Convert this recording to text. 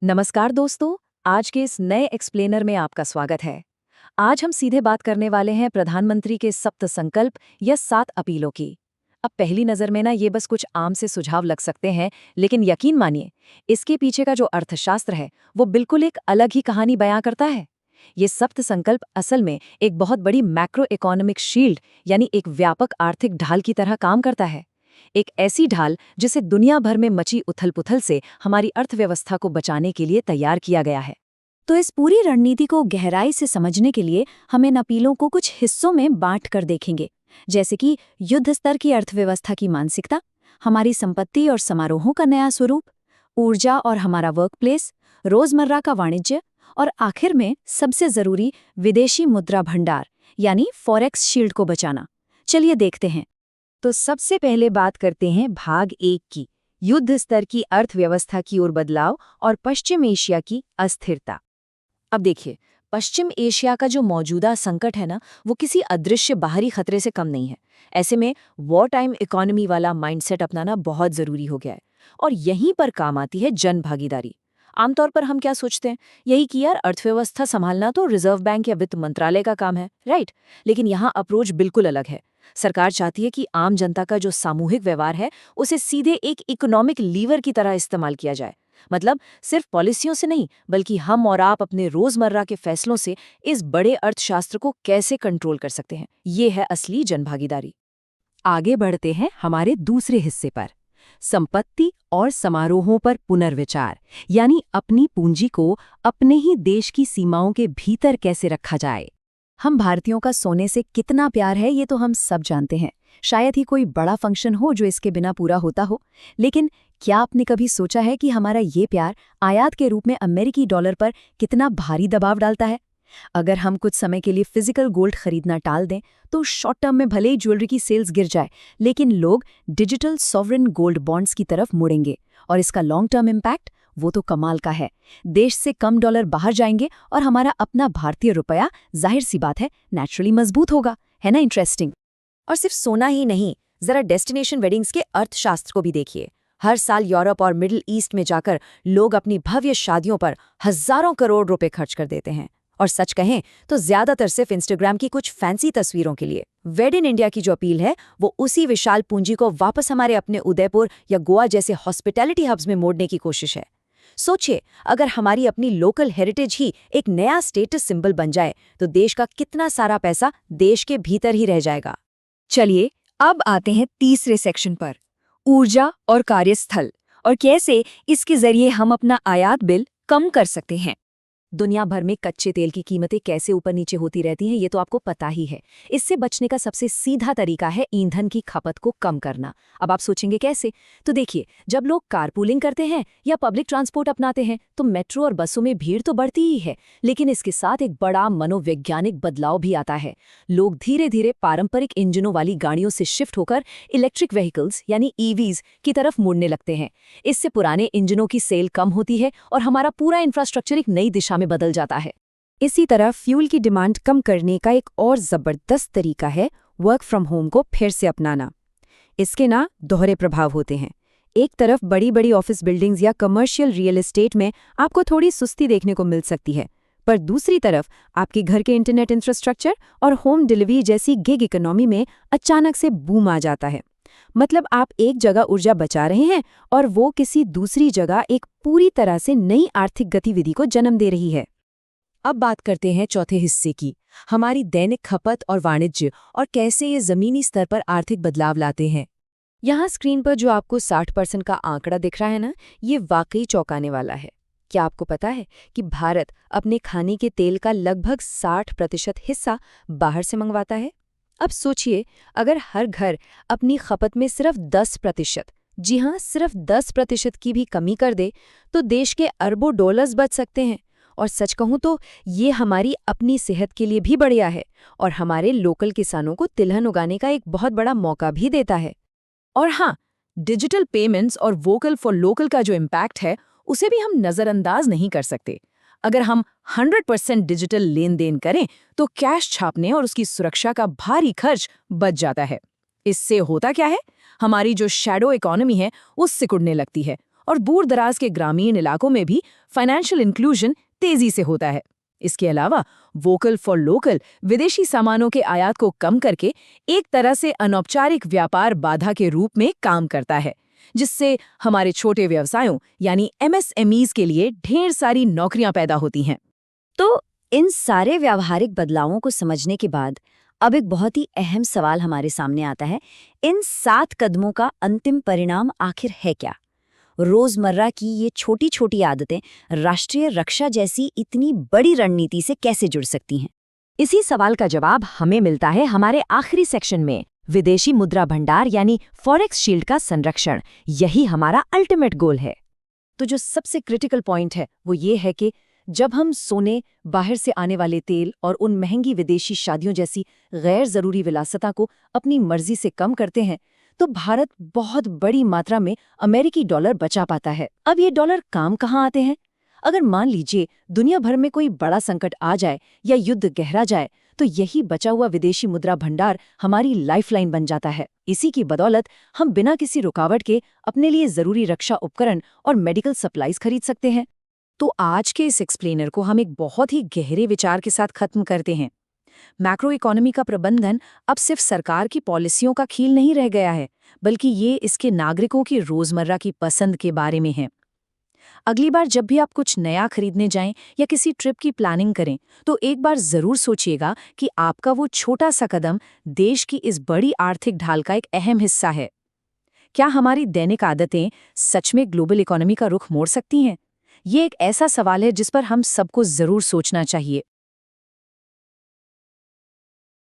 नमस्कार दोस्तों। आज के इस नए एक्सप्लेनर में आपका स्वागत है। आज हम सीधे बात करने वाले हैं प्रधानमंत्री के सप्त संकल्प या 7 अपीलों की। अब पहली नज़र में ना ये बस कुछ आम से सुझाव लग सकते हैं, लेकिन यकीन मानिए इसके पीछे का जो अर्थशास्त्र है वो बिल्कुल एक अलग ही कहानी बयां करता है। ये सप्त संकल्प असल में एक बहुत बड़ी मैक्रो इकोनॉमिक शील्ड यानी एक व्यापक आर्थिक ढाल की तरह काम करता है। एक ऐसी ढाल जिसे दुनिया भर में मची उथल-पुथल से हमारी अर्थव्यवस्था को बचाने के लिए तैयार किया गया है। तो इस पूरी रणनीति को गहराई से समझने के लिए हम इन अपीलों को कुछ हिस्सों में बांट कर देखेंगे, जैसे कि युद्ध स्तर की अर्थव्यवस्था की मानसिकता, हमारी संपत्ति और समारोहों का नया स्वरूप, ऊर्जा और हमारा वर्कप्लेस, रोजमर्रा का वाणिज्य और आखिर में सबसे जरूरी विदेशी मुद्रा भंडार यानी फॉरेक्स शील्ड को बचाना। चलिए देखते हैं। तो सबसे पहले बात करते हैं भाग 1 की, युद्ध स्तर की अर्थव्यवस्था की ओर बदलाव और पश्चिम एशिया की अस्थिरता। अब देखिए, पश्चिम एशिया का जो मौजूदा संकट है ना, वो किसी अदृश्य बाहरी खतरे से कम नहीं है। ऐसे में वॉर टाइम इकोनॉमी वाला माइंडसेट अपनाना बहुत जरूरी हो गया है। और यहीं पर काम आती है जन भागीदारी। आमतौर पर हम क्या सोचते हैं, यही कि यार अर्थव्यवस्था संभालना तो रिजर्व बैंक या वित्त मंत्रालय का काम है, राइट। लेकिन यहाँ अप्रोच बिल्कुल अलग है। सरकार चाहती है कि आम जनता का जो सामूहिक व्यवहार है उसे सीधे एक इकोनॉमिक लीवर की तरह इस्तेमाल किया जाए। मतलब सिर्फ पॉलिसियों से नहीं, बल्कि हम और आप अपने रोजमर्रा के फैसलों से इस बड़े अर्थशास्त्र को कैसे कंट्रोल कर सकते हैं। ये है असली जनभागीदारी। आगे बढ़ते हैं हमारे दूसरे हिस्से पर, संपत्ति और समारोहों पर पुनर्विचार, यानी अपनी पूंजी को अपने ही देश की सीमाओं के भीतर कैसे रखा जाए। हम भारतीयों का सोने से कितना प्यार है ये तो हम सब जानते हैं। शायद ही कोई बड़ा फंक्शन हो जो इसके बिना पूरा होता हो। लेकिन क्या आपने कभी सोचा है कि हमारा ये प्यार आयात के रूप में अमेरिकी डॉलर पर कितना भारी दबाव डालता है? अगर हम कुछ समय के लिए फिजिकल गोल्ड खरीदना टाल दें तो शॉर्ट टर्म में भले ही ज्वेलरी की सेल्स गिर जाए, लेकिन लोग डिजिटल सॉवरेन गोल्ड बॉन्ड्स की तरफ मुड़ेंगे। और इसका लॉन्ग टर्म इम्पैक्ट वो तो कमाल का है। देश से कम डॉलर बाहर जाएंगे और हमारा अपना भारतीय रुपया जाहिर सी बात है नेचुरली मजबूत होगा। है ना इंटरेस्टिंग? और सिर्फ सोना ही नहीं, जरा डेस्टिनेशन वेडिंग्स के अर्थशास्त्र को भी देखिए। हर साल यूरोप और मिडिल ईस्ट में जाकर लोग अपनी भव्य शादियों पर हजारों करोड़ रुपए खर्च कर देते हैं। और सच कहें तो ज्यादातर सिर्फ इंस्टाग्राम की कुछ फैंसी तस्वीरों के लिए। वेड इन इंडिया की जो अपील है वो उसी विशाल पूंजी को वापस हमारे अपने उदयपुर या गोवा जैसे हॉस्पिटैलिटी हब्स में मोड़ने की कोशिश है। सोचिए, अगर हमारी अपनी लोकल हेरिटेज ही एक नया स्टेटस सिंबल बन जाए तो देश का कितना सारा पैसा देश के भीतर ही रह जाएगा। चलिए अब आते हैं तीसरे सेक्शन पर, ऊर्जा और कार्यस्थल, और कैसे इसके जरिए हम अपना आयात बिल कम कर सकते हैं। दुनिया भर में कच्चे तेल की कीमतें कैसे ऊपर नीचे होती रहती हैं ये तो आपको पता ही है। इससे बचने का सबसे सीधा तरीका है ईंधन की खपत को कम करना। अब आप सोचेंगे कैसे? तो देखिए, जब लोग कारपूलिंग करते हैं या पब्लिक ट्रांसपोर्ट अपनाते हैं तो मेट्रो और बसों में भीड़ तो बढ़ती ही है, लेकिन इसके साथ एक बड़ा मनोवैज्ञानिक बदलाव भी आता है। लोग धीरे धीरे पारंपरिक इंजनों वाली गाड़ियों से शिफ्ट होकर इलेक्ट्रिक व्हीकल्स यानी ईवीज की तरफ मुड़ने लगते हैं। इससे पुराने इंजनों की सेल कम होती है और हमारा पूरा इंफ्रास्ट्रक्चर एक नई दिशा में बदल जाता है। इसी तरह फ्यूल की डिमांड कम करने का एक और जबरदस्त तरीका है वर्क फ्रॉम होम को फिर से अपनाना। इसके ना दोहरे प्रभाव होते हैं। एक तरफ बड़ी बड़ी ऑफिस बिल्डिंग्स या कमर्शियल रियल एस्टेट में आपको थोड़ी सुस्ती देखने को मिल सकती है, पर दूसरी तरफ आपके घर के इंटरनेट इंफ्रास्ट्रक्चर और होम डिलीवरी जैसी गिग इकोनॉमी में अचानक से बूम आ जाता है। मतलब आप एक जगह ऊर्जा बचा रहे हैं और वो किसी दूसरी जगह एक पूरी तरह से नई आर्थिक गतिविधि को जन्म दे रही है। अब बात करते हैं चौथे हिस्से की, हमारी दैनिक खपत और वाणिज्य, और कैसे ये जमीनी स्तर पर आर्थिक बदलाव लाते हैं। यहाँ स्क्रीन पर जो आपको 60% का आंकड़ा दिख रहा है ना, ये वाकई चौंकाने वाला है। क्या आपको पता है कि भारत अपने खाने के तेल का लगभग 60% हिस्सा बाहर से मंगवाता है? अब सोचिए, अगर हर घर अपनी खपत में सिर्फ 10%, जी हाँ सिर्फ 10% की भी कमी कर दे तो देश के अरबों डॉलर्स बच सकते हैं। और सच कहूँ तो ये हमारी अपनी सेहत के लिए भी बढ़िया है और हमारे लोकल किसानों को तिलहन उगाने का एक बहुत बड़ा मौका भी देता है। और हाँ, डिजिटल पेमेंट्स और वोकल फॉर लोकल का जो इम्पैक्ट है उसे भी हम नज़रअंदाज नहीं कर सकते। अगर हम 100% डिजिटल लेन देन करें तो कैश छापने और उसकी सुरक्षा का भारी खर्च बच जाता है। इससे होता क्या है, हमारी जो शैडो इकोनॉमी है वो सिकुड़ने लगती है और दूर दराज के ग्रामीण इलाकों में भी फाइनेंशियल इंक्लूजन तेजी से होता है। इसके अलावा वोकल फॉर लोकल विदेशी सामानों के आयात को कम करके एक तरह से अनौपचारिक व्यापार बाधा के रूप में काम करता है, जिससे हमारे छोटे व्यवसायों यानी MSMEs के लिए ढेर सारी नौकरियां पैदा होती हैं। तो इन सारे व्यावहारिक बदलावों को समझने के बाद अब एक बहुत ही अहम सवाल हमारे सामने आता है, इन 7 कदमों का अंतिम परिणाम आखिर है क्या? रोजमर्रा की ये छोटी छोटी आदतें राष्ट्रीय रक्षा जैसी इतनी बड़ी रणनीति से कैसे जुड़ सकती हैं? इसी सवाल का जवाब हमें मिलता है हमारे आखिरी सेक्शन में, विदेशी मुद्रा भंडार यानी फॉरेक्स शील्ड का संरक्षण। यही हमारा अल्टीमेट गोल है। तो जो सबसे क्रिटिकल पॉइंट है वो ये है कि जब हम सोने, बाहर से आने वाले तेल और उन महंगी विदेशी शादियों जैसी गैर जरूरी विलासिता को अपनी मर्जी से कम करते हैं, तो भारत बहुत बड़ी मात्रा में अमेरिकी डॉलर बचा पाता है। अब ये डॉलर काम कहाँ आते हैं? अगर मान लीजिए दुनिया भर में कोई बड़ा संकट आ जाए या युद्ध गहरा जाए, तो यही बचा हुआ विदेशी मुद्रा भंडार हमारी लाइफलाइन बन जाता है। इसी की बदौलत हम बिना किसी रुकावट के अपने लिए जरूरी रक्षा उपकरण और मेडिकल सप्लाईज खरीद सकते हैं। तो आज के इस एक्सप्लेनर को हम एक बहुत ही गहरे विचार के साथ खत्म करते हैं। मैक्रो इकोनॉमी का प्रबंधन अब सिर्फ सरकार की पॉलिसियों का खेल नहीं रह गया है, बल्कि ये इसके नागरिकों की रोजमर्रा की पसंद के बारे में है। अगली बार जब भी आप कुछ नया खरीदने जाएं या किसी ट्रिप की प्लानिंग करें, तो एक बार जरूर सोचिएगा कि आपका वो छोटा सा कदम देश की इस बड़ी आर्थिक ढाल का एक अहम हिस्सा है। क्या हमारी दैनिक आदतें सच में ग्लोबल इकोनॉमी का रुख मोड़ सकती हैं? ये एक ऐसा सवाल है जिस पर हम सबको जरूर सोचना चाहिए।